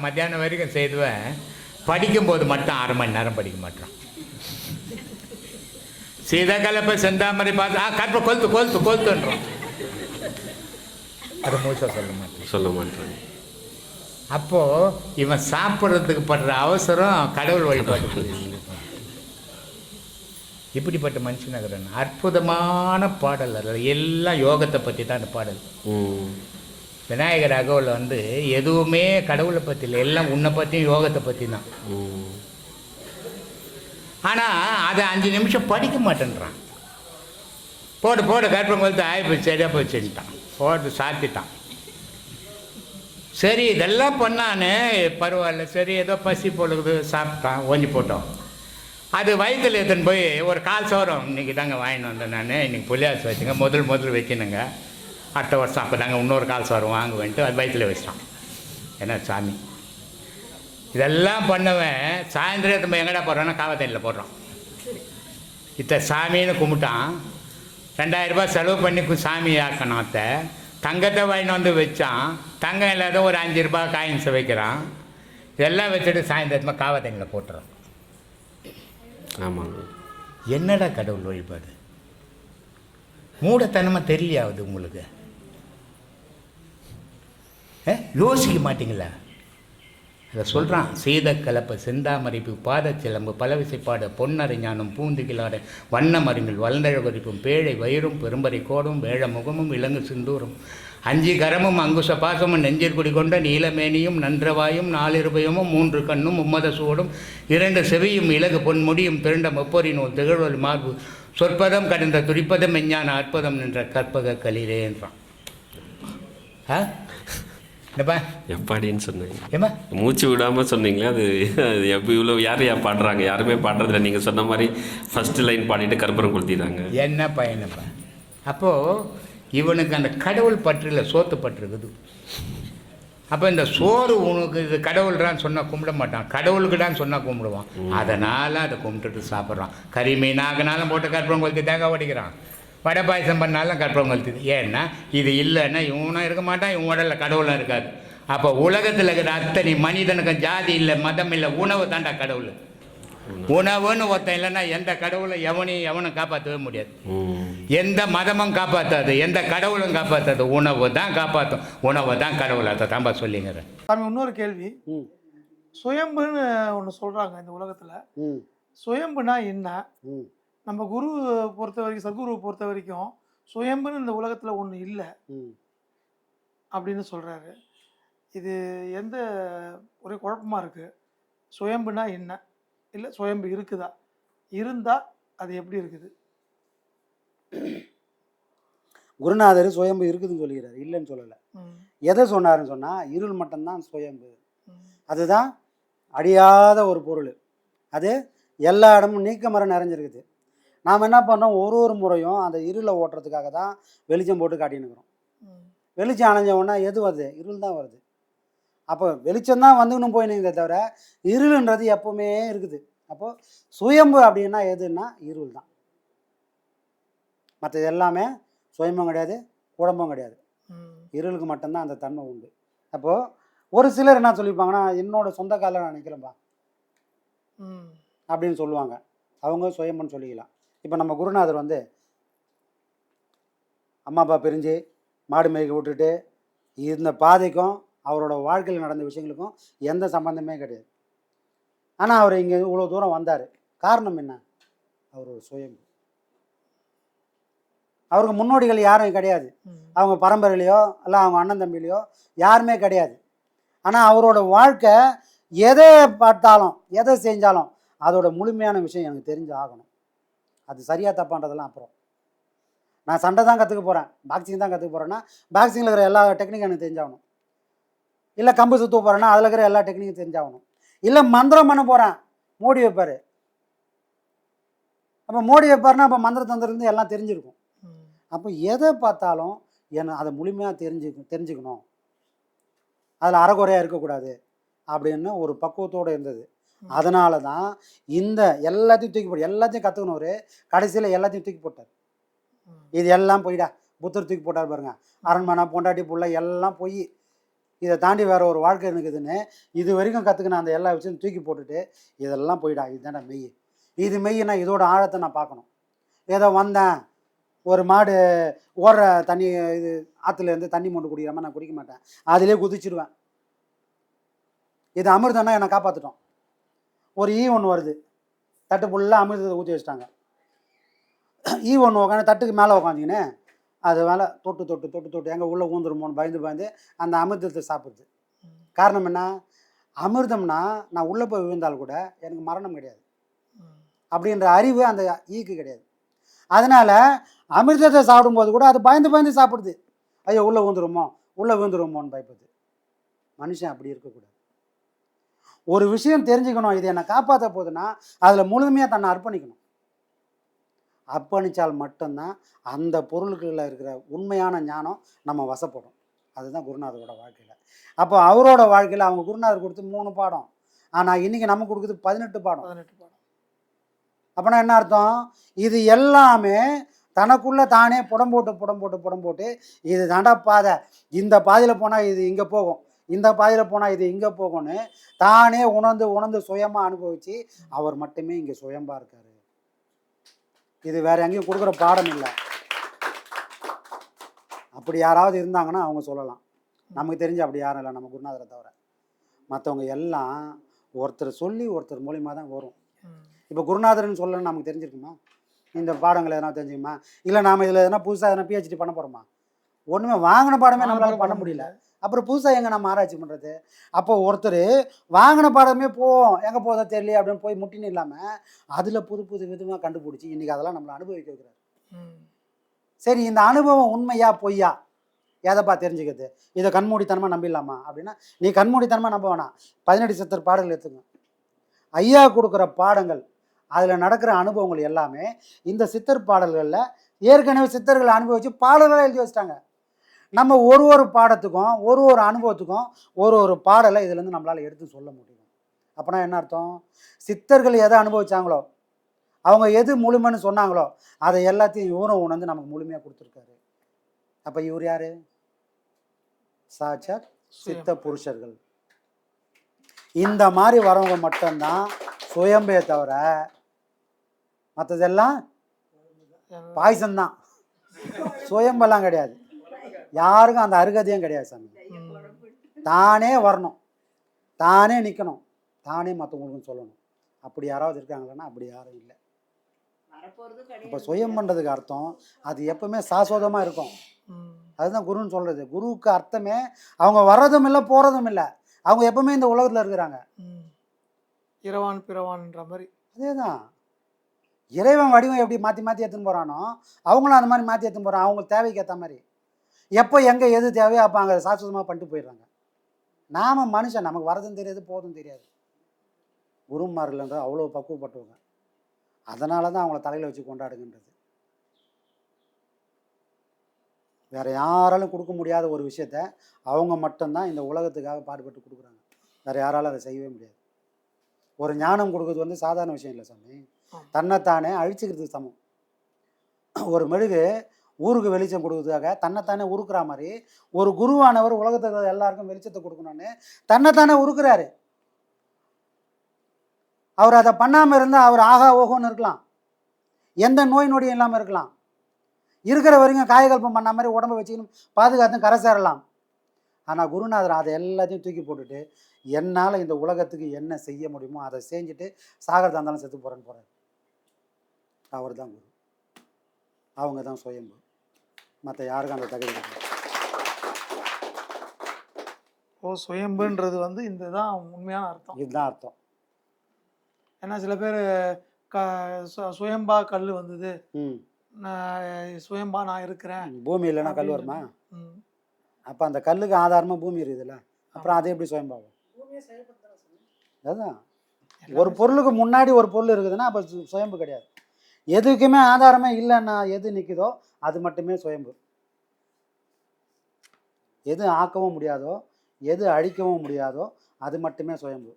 மத்தியானம் வரைக்கும் செய்துவேன். படிக்கும்போது மட்டும் 1/2 மணி நேரம் படிக்க மாட்டேறான். சீதாக்கலப்பை செந்தாமரை பார்த்து கற்பை கொளுத்துன்றோம். அதை மூச்சா சொல்ல மாட்டேன். அப்போது இவன் சாப்பிட்றதுக்கு படுற அவசரம் கடவுள் வழிபாடு. இப்படிப்பட்ட மனுஷனாகிறேன். அற்புதமான பாடல். அதில் எல்லாம் யோகத்தை பற்றி தான் அந்த பாடல். விநாயகர் அகவில் வந்து எதுவுமே கடவுளை பற்றி இல்லை, எல்லாம் உன்னை பற்றியும் யோகத்தை பற்றி தான். ஆனால் அதை 5 நிமிஷம் படிக்க மாட்டேன்றான். போடு கற்பம் கொளுத்து போய் சரியாக போச்சுட்டான். போட்டு சாத்திட்டான். சரி இதெல்லாம் பண்ணானே பரவாயில்ல, சரி ஏதோ பசி பொழுது சாப்பிட்டான், ஓஞ்சி போட்டோம். அது வயிற்றில் எடுத்துன்னு போய் ஒரு கால் சோரம் இன்றைக்கி தாங்க வாங்கின்னு வந்தேன் நான். இன்றைக்கி புளியாசி வச்சுங்க, முதல் வைக்கணுங்க, அடுத்த வருஷம் அப்போ தாங்க இன்னொரு கால் சோரம் வாங்குவேன்ட்டு அது வயிற்றில் வச்சிட்டான். ஏன்னா சாமி இதெல்லாம் பண்ணவன் சாயந்தரம் நம்ம எங்கடா போடுறான்னா காவத்தண்ணியில் போடுறான். இத்த சாமின்னு கும்பிட்டான். 2000 ரூபாய் செலவு பண்ணி சாமி ஆக்கணும். அத்தை தங்கத்தை வாங்கின்னு வந்து வச்சான். தங்கம் இல்லாத ஒரு 5 ரூபாய் காயின்ஸை வைக்கிறான். இதெல்லாம் வச்சுட்டு சாயந்தரமாக காவத்தண்ணியில் போட்டுறான். ஆமாங்க. என்னடா கடவுள் வழிபாடு? மூடத்தனமாக தெரியலையாவது உங்களுக்கு? யோசிக்க மாட்டிங்களா? அதை சொல்கிறான். சீதக்கலப்பை செந்தாமரைப்பு பாதச்சிலம்பு பலவிசைப்பாடு பொன்னரை ஞானம் பூந்துகிலாட வண்ண மருங்கள் வளர்ந்தழகரிப்பும் பேழை வயிறும் பெரும்பறை கோடும் வேழ முகமும் இலங்கு சிந்தூரும் 5 கரமும் அங்குச பாசமும் நெஞ்சில் குடிகொண்ட நீலமேனியும் நன்றவாயும் 4 இருபயமும் 3 கண்ணும் 3 சூடும் 2 செவியும் இலகு பொன்முடியும் திரண்ட முப்பொறி நூல் திகழ்வல் மார்பு சொற்பதம் கடந்த துரிப்பதம் மெஞ்ஞான அற்புதம் நின்ற கற்பக களிரே என்றான். என்னப்பா எப்பாடின்னு சொன்னீங்க? ஏமா மூச்சு விடாமல் சொன்னீங்களே, அது எப்போ இவ்வளோ யார் பாடுறாங்க? யாருமே பாடுறதில்ல. நீங்கள் சொன்ன மாதிரி ஃபஸ்ட்டு லைன் பாடிட்டு கற்பூரம் கொளுத்திடுறாங்க. என்னப்பா அப்போது இவனுக்கு அந்த கடவுள் பற்றில் சோத்து பற்றுக்குது. அப்போ இந்த சோறு உனக்கு இது கடவுள்றான்னு சொன்னால் கும்பிட மாட்டான், கடவுளுக்கு தான் சொன்னால் கும்பிடுவான். அதனால் அதை கும்பிட்டுட்டு சாப்பிட்றான். கறி மீனாகனாலும் போட்டு கற்பூரம் கொளுத்தி தேங்காய் உடைக்கிறான். வடை பாயசம் பண்ணாலும் கற்பூரம் கொளுத்துது. ஏன்னா இது இல்லைன்னா இவனும் இருக்க மாட்டான், இவன் உடலில் கடவுளும் இருக்காது. அப்போ உலகத்தில் இருக்கிற அத்தனை மனிதனுக்கு ஜாதி இல்லை, மதம் இல்லை, உணவு தாண்டா கடவுள். உணவுன்னு ஒருத்தன் இல்லைன்னா எந்த கடவுளை எவனும் காப்பாற்றவே முடியாது. எந்த மதமும் காப்பாற்றாது, எந்த கடவுளும் காப்பாற்றாது. உணவு தான் காப்பாற்றும், உணவு தான் கடவுள். அதை தான்பா சொல்லிங்கிறேன். சாமி இன்னொரு கேள்வி. சுயம்புன்னு ஒன்று சொல்கிறாங்க இந்த உலகத்தில். சுயம்புனா என்ன? நம்ம குரு பொறுத்த வரைக்கும், சத்குருவை பொறுத்த வரைக்கும் சுயம்புன்னு இந்த உலகத்தில் ஒன்று இல்லை அப்படின்னு சொல்கிறாரு. இது எந்த ஒரே குழப்பமாக இருக்குது. சுயம்புனா என்ன? இல்லை சுயம்பு இருக்குதா? இருந்தால் அது எப்படி இருக்குது? குருநாதர் சுயம்பு இருக்குதுன்னு சொல்லிக்கிறார், இல்லைன்னு சொல்லலை. எதை சொன்னாருன்னு சொன்னால் இருள் மட்டும்தான் சுயம்பு. அதுதான் அழியாத ஒரு பொருள். அது எல்லா இடமும் நீக்கமர நிறைஞ்சிருக்குது. நாம் என்ன பண்ணுறோம், ஒரு முறையும் அந்த இருளை ஓட்டுறதுக்காக தான் வெளிச்சம் போட்டு காட்டினுக்கிறோம். வெளிச்சம் அணைஞ்ச உடனே எது வருது? இருள் தான் வருது. அப்போ வெளிச்சம் தான் வந்துக்கணும் போயினுங்க, தவிர இருளுன்றது எப்பவுமே இருக்குது. அப்போது சுயம்பு அப்படின்னா எதுன்னா இருள் தான். மற்றது எல்லாமே சுயம்பும் கிடையாது, குழம்பும் கிடையாது. இருளுக்கு மட்டும்தான் அந்த தன்மை உண்டு. அப்போது ஒரு சிலர் என்ன சொல்லிப்பாங்கன்னா, என்னோட சொந்த காலில் நான் நிற்கிறேன்பா அப்படின்னு சொல்லுவாங்க. அவங்க சுயம்புன்னு சொல்லிக்கலாம். இப்போ நம்ம குருநாதர் வந்து அம்மா அப்பா பிரிஞ்சு மாடு மேய்க்க விட்டுட்டு இந்த பாதைக்கும் அவரோட வாழ்க்கையில் நடந்த விஷயங்களுக்கும் எந்த சம்பந்தமே கிடையாது. ஆனால் அவர் இங்கே இவ்வளோ தூரம் வந்தார். காரணம் என்ன? அவர் ஒரு சுயம்பு. அவருக்கு முன்னோடிகள் யாரும் கிடையாது. அவங்க பரம்பரையிலையோ இல்லை அவங்க அண்ணன் தம்பிலையோ யாருமே கிடையாது. ஆனால் அவரோட வாழ்க்கை எதை பார்த்தாலும் எதை செஞ்சாலும் அதோட முழுமையான விஷயம் எனக்கு தெரிஞ்சு ஆகணும். அது சரியாக தப்பான்றதெல்லாம் அப்புறம். நான் சண்டை தான் கற்றுக்க போகிறேன், பாக்ஸிங் தான் கற்றுக்க போகிறேன்னா பாக்ஸிங்கில் இருக்கிற எல்லா டெக்னிக்கும் எனக்கு தெரிஞ்சாகணும். இல்லை கம்பு சுற்ற போகிறேன்னா அதில் இருக்கிற எல்லா டெக்னிக்கும் தெரிஞ்சாகணும். இல்லை மந்திரம் பண்ண போகிறேன், மோடி வைப்பார். அப்போ மோடி வைப்பார்னா அப்போ மந்திர தந்திரம் எல்லாம் தெரிஞ்சிருக்கும். அப்போ எதை பார்த்தாலும் அதை முழுமையாக தெரிஞ்சுக்கணும், அதில் அறகுறையாக இருக்கக்கூடாது அப்படின்னு ஒரு பக்குவத்தோடு இருந்தது. அதனால தான் இந்த எல்லாத்தையும் தூக்கி போட்டு எல்லாத்தையும் கற்றுக்கணும். கடைசியில் எல்லாத்தையும் தூக்கி போட்டார். இது எல்லாம் போயிடா, புத்தர் தூக்கி போட்டார் பாருங்க. அரண்மனை, பொண்டாட்டி, புள்ள எல்லாம் போய் இதை தாண்டி வேற ஒரு வாழ்க்கை இருக்குதுன்னு இது வரைக்கும் கற்றுக்கின அந்த எல்லா விஷயம் தூக்கி போட்டுட்டு இதெல்லாம் போயிடா, இதுதானே மெய். இது மெய்னா இதோட ஆழத்தை நான் பார்க்கணும். ஏதோ வந்தேன், ஒரு மாடு ஓடுற தண்ணி இது ஆற்றுலேருந்து தண்ணி மொண்டு குடிக்காம நான் குடிக்க மாட்டேன், அதிலே குதிச்சிடுவேன். இது அமிர்தம்னா என்னை காப்பாற்றிட்டோம். ஒரு ஈ ஒன்று வருது, தட்டு ஃபுல்லாக அமிர்தத்தை ஊற்றி வச்சிட்டாங்க. ஈ ஒன்று உட்காந்து தட்டுக்கு மேலே உட்காந்திங்கன்னு அது மேலே தொட்டு தொட்டு தொட்டு தொட்டு எங்கே உள்ளே ஊந்துருமோன்னு பயந்து அந்த அமிர்தத்தை சாப்பிடுது. காரணம் என்ன? அமிர்தம்னா நான் உள்ளே போய் விழுந்தால் கூட எனக்கு மரணம் கிடையாது அப்படின்ற அறிவு அந்த ஈக்கு கிடையாது. அதனால் அமிர்தத்தை சாப்பிடும்போது கூட அது பயந்து சாப்பிடுது. ஐயோ உள்ளே விழுந்துருமோன்னு பயப்படுது. மனுஷன் அப்படி இருக்கக்கூடாது. ஒரு விஷயம் தெரிஞ்சுக்கணும், இது என்னை காப்பாற்ற போகுதுன்னா அதில் முழுமையாக தன்னை அர்ப்பணிக்கணும். அர்ப்பணித்தால் மட்டும்தான் அந்த பொருளுக்குள்ள இருக்கிற உண்மையான ஞானம் நம்ம வசப்படும். அதுதான் குருநாதரோட வாழ்க்கையில். அப்போ அவரோட வாழ்க்கையில் அவங்க குருநாதர் கொடுத்து 3 பாடம், ஆனால் இன்றைக்கி நமக்கு கொடுக்குறது 18 பாடம். அப்போனா என்ன அர்த்தம்? இது எல்லாமே தனக்குள்ளே தானே புடம் போட்டு இது தாண்டா பாதை, இந்த பாதையில் போனால் இது இங்கே போகும், இந்த பாதையில் போனால் இது இங்கே போகும்னு தானே உணர்ந்து சுயமாக அனுபவித்து அவர் மட்டுமே இங்கே சுயம்பா இருக்கார். இது வேற எங்கேயும் கொடுக்குற பாடம் இல்லை. அப்படி யாராவது இருந்தாங்கன்னா அவங்க சொல்லலாம். நமக்கு தெரிஞ்சு அப்படி யாரும் இல்லை, நம்ம குருநாதரை தவிர. மற்றவங்க எல்லாம் ஒருத்தர் சொல்லி ஒருத்தர் மூலியமாக தான் வரும். இப்போ குருநாதர்னு சொல்லணும்னு நமக்கு தெரிஞ்சிருக்குமா? இந்த பாடங்கள் எதனா தெரிஞ்சுக்குமா? இல்லை நாம் இதில் எதனா புதுசாக எதனா PhD பண்ண போகிறோமா? ஒன்றுமே வாங்கின பாடமே நம்மளால் பண்ண முடியல. அப்புறம் புதுசாக எங்கே நம்ம ஆராய்ச்சி பண்ணுறது? அப்போ ஒருத்தர் வாங்கின பாடமே போவோம், எங்கே போதோ தெரியல அப்படின்னு போய் முட்டின்னு இல்லாமல் அதில் புது விதமாக கண்டுபிடிச்சி இன்றைக்கி அதெல்லாம் நம்மளை அனுபவிக்க வைக்கிறார். சரி, இந்த அனுபவம் உண்மையா பொய்யா எதைப்பா தெரிஞ்சுக்கிறது? இதை கண்மூடித்தனமாக நம்பிடலாமா அப்படின்னா நீ கண்மூடித்தனமாக நம்ப வேணாம். 18 சித்தர் பாடல்கள் எடுத்துங்க. ஐயா கொடுக்குற பாடங்கள், அதில் நடக்கிற அனுபவங்கள் எல்லாமே இந்த சித்தர் பாடல்களில் ஏற்கனவே சித்தர்களை அனுபவித்து பாடல்களை எழுதி வச்சிட்டாங்க. நம்ம ஒரு பாடத்துக்கும் ஒரு அனுபவத்துக்கும் ஒரு பாடலை இதுலேருந்து நம்மளால் எடுத்து சொல்ல முடியும். அப்போனா என்ன அர்த்தம்? சித்தர்கள் எதை அனுபவிச்சாங்களோ, அவங்க எது முழுமைன்னு சொன்னாங்களோ அதை எல்லாத்தையும் இவரும் உணர்ந்து நமக்கு முழுமையாக கொடுத்துருக்காரு. அப்போ இவர் யார்? சாட்சாத் சித்த புருஷர்கள். இந்த மாதிரி வரவங்க மட்டும்தான் சுயம்பே தவிர மற்றதெல்லாம் பாய்சன் தான். சுயம்பெல்லாம் கிடையாது. யாருக்கும் அந்த அருகதையும் கிடையாது சாமி. தானே வரணும், தானே நிற்கணும், தானே மற்றவங்களுக்கும் சொல்லணும். அப்படி யாராவது இருக்காங்களன்னா அப்படி யாரும் இல்லை. இப்போ சுயம் பண்ணுறதுக்கு அர்த்தம் அது எப்பவுமே சாஸ்வதமாக இருக்கும். அதுதான் குருன்னு சொல்கிறது. குருவுக்கு அர்த்தமே அவங்க வர்றதும் இல்லை போகிறதும் இல்லை, அவங்க எப்பவுமே இந்த உலகத்தில் இருக்கிறாங்க. இரவான் பிறவான்ன்ற மாதிரி. அதே தான் இறைவன் வடிவம் எப்படி மாற்றி எடுத்துன்னு போகிறானோ அவங்களும் அந்த மாதிரி மாற்றி எடுத்துன்னு போகிறான். அவங்க தேவைக்கு ஏற்ற மாதிரி எப்போ எங்கே எது தேவையோ அப்போ அங்கே சாஸ்வதமாக பண்ணிட்டு போயிடுறாங்க. நாம் மனுஷன், நமக்கு வரதும் தெரியாது போதும் தெரியாது. குருமார்கள்ன்ற அவ்வளோ பக்குவப்பட்டவங்க. அதனால தான் அவங்கள தலையில் வச்சு கொண்டாடுகின்றது. வேறு யாராலும் கொடுக்க முடியாத ஒரு விஷயத்த அவங்க மட்டும்தான் இந்த உலகத்துக்காக பாடுபட்டு கொடுக்குறாங்க. வேறு யாராலும் அதை செய்யவே முடியாது. ஒரு ஞானம் கொடுக்குறது வந்து சாதாரண விஷயம் இல்லை சாமி. தன்னைத்தானே அழிச்சுக்கிறதுக்கு சமம். ஒரு மெழுகு ஊருக்கு வெளிச்சம் கொடுக்குறதுக்காக தன்னைத்தானே உருக்குற மாதிரி ஒரு குருவானவர் உலகத்துக்கு எல்லாருக்கும் வெளிச்சத்தை கொடுக்கணும்னு தன்னைத்தானே உருக்குறாரு. அவர் அதை பண்ணாமல் இருந்தால் அவர் ஆகா ஓகோன்னு இருக்கலாம், எந்த நோய் நொடியும் இல்லாமல் இருக்கலாம், இருக்கிற வரைக்கும் காயகல்பம் பண்ண மாதிரி உடம்பை வச்சுக்கணும் பாதுகாத்து கரை சேரலாம். ஆனால் குருநாதர் அதை எல்லாத்தையும் தூக்கி போட்டுட்டு என்னால் இந்த உலகத்துக்கு என்ன செய்ய முடியுமோ அதை செஞ்சுட்டு சாகரதா இருந்தாலும் செத்து போகிறேன்னு போகிறார். அவர் தான் குரு, அவங்க தான் சுயம்பு, மற்ற யாருக்கும் அந்த தகுதி கிடையாது. ஓ, சுயம்புன்றது வந்து இந்த தான் உண்மையான அர்த்தம். இதுதான் அர்த்தம். ஏன்னா சில பேர் சுயம்பா கல் வந்தது, ம் சுயம்பா நான் இருக்கிறேன். பூமி இல்லைன்னா கல் வருமா? ம். அப்போ அந்த கல்லுக்கு ஆதாரமாக பூமி இருக்குதுல்ல, அப்புறம் அது எப்படி சுயம்பாகும்? அதுதான் ஒரு பொருளுக்கு முன்னாடி ஒரு பொருள் இருக்குதுன்னா அப்போ சுயம்பு கிடையாது. எதுக்குமே ஆதாரமே இல்லைன்னா எது நிற்குதோ அது மட்டுமே சுயம்பு. எது ஆக்கவும் முடியாதோ, எது அழிக்கவும் முடியாதோ அது மட்டுமே சுயம்பு.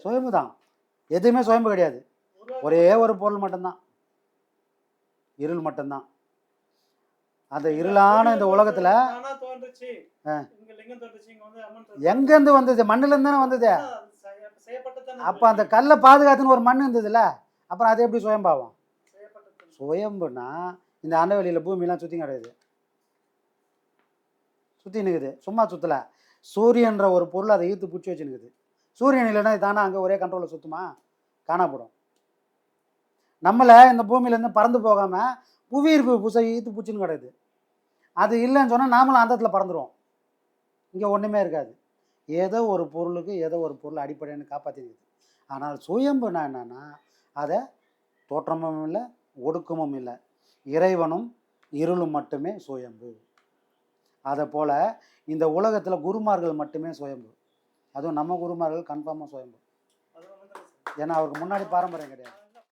சுயம்பு தான், எதுவுமே சுயம்பு கிடையாது. ஒரே ஒரு பொருள் மட்டும்தான், இருள் மட்டும்தான். அந்த இருளான இந்த உலகத்துல எங்கேருந்து வந்தது? மண்ணிலேருந்து தானே வந்தது. அப்போ அந்த கல்லை பாதுகாத்துன்னு ஒரு மண் இருந்ததுல, அப்புறம் அது எப்படி சுயம்பாகும்? சுயம்புனா இந்த அண்டவெளியில் பூமியெல்லாம் சுற்றி கிடையாது, சுற்றி நிற்குது, சும்மா சுற்றலை. சூரியன்ற ஒரு பொருள் அதை ஈர்த்து பிடிச்சி வச்சு நிற்குது. சூரியன் இல்லைன்னா தானே அங்கே ஒரே கண்ட்ரோலில் சுற்றுமா? காணப்படும். நம்மளை இந்த பூமியிலேருந்து பறந்து போகாமல் புவியீர்ப்பு புசை ஈர்த்து பூச்சின்னு கிடையாது. அது இல்லைன்னு சொன்னால் நாமளும் அந்த இடத்துல பறந்துடுவோம். இங்கே ஒன்றுமே இருக்காது. ஏதோ ஒரு பொருளுக்கு ஏதோ ஒரு பொருள் அடிப்படைன்னு காப்பாற்றிக்குது. ஆனால் சுயம்புனா என்னன்னா, அதை தோற்றமும் இல்லை ஒடுக்கமும் இல்லை, இறைவனும் இருளும் மட்டுமே சுயம்பு. அதை போல் இந்த உலகத்தில் குருமார்கள் மட்டுமே சுயம்பு. அதுவும் நம்ம குருமார்கள் கன்ஃபார்மாக சுயம்பு. ஏன்னா அவருக்கு முன்னாடி பாரம்பரியம் கிடையாது.